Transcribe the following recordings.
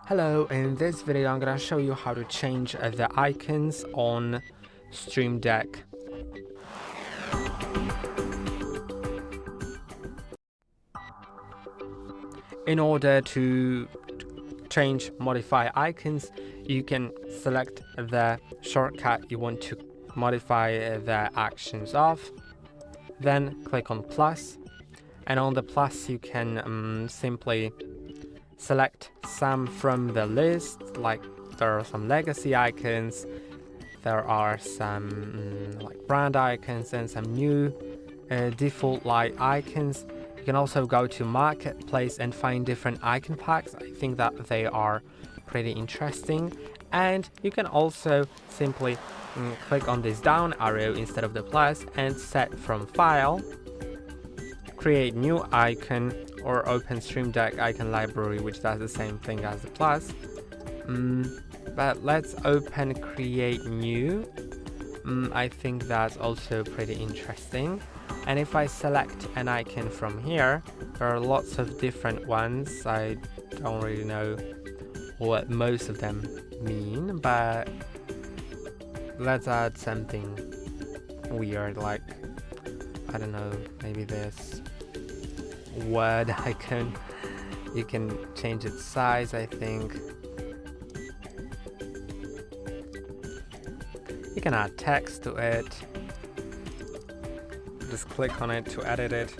Hello, in this video I'm gonna show you how to change the icons on Stream Deck. In order to modify icons, you can select the shortcut you want to modify the actions of, then click on plus, and on the plus you can simply select some from the list. Like there are some legacy icons, there are some like brand icons and some new default light icons. You can also go to marketplace and find different icon packs. I think that they are pretty interesting, and you can also simply click on this down arrow instead of the plus and set from file, create new icon, or open Stream Deck icon library, which does the same thing as the plus. But let's open create new. I think that's also pretty interesting. And if I select an icon from here, there are lots of different ones. I don't really know what most of them mean, but let's add something weird, like, I don't know, maybe this word icon. You can change its size, I think. You can add text to it. Just click on it to edit it.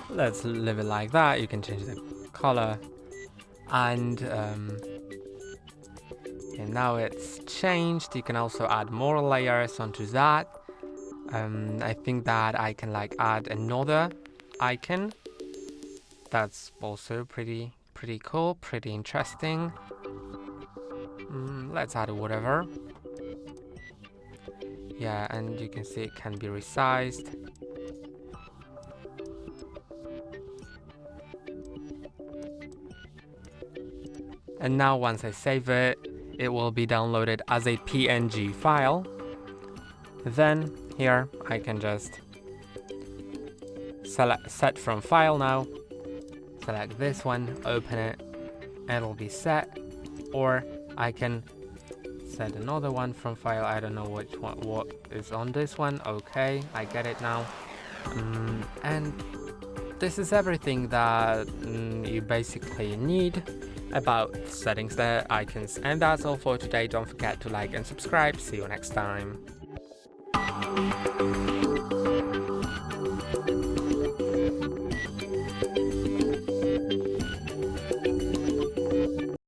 Let's leave it like that. You can change the color, and now it's changed. You can also add more layers onto that. I think that I can like add another icon. That's also pretty cool, pretty interesting. Let's add whatever. Yeah, and you can see it can be resized. And now once I save it, it will be downloaded as a PNG file. Then here I can just set from file now. Select this one, open it, and it'll be set. Or I can set another one from file. I don't know which one, what is on this one. Okay, I get it now. And this is everything that you basically need about settings the icons. And that's all for today. Don't forget to like and subscribe. See you next time.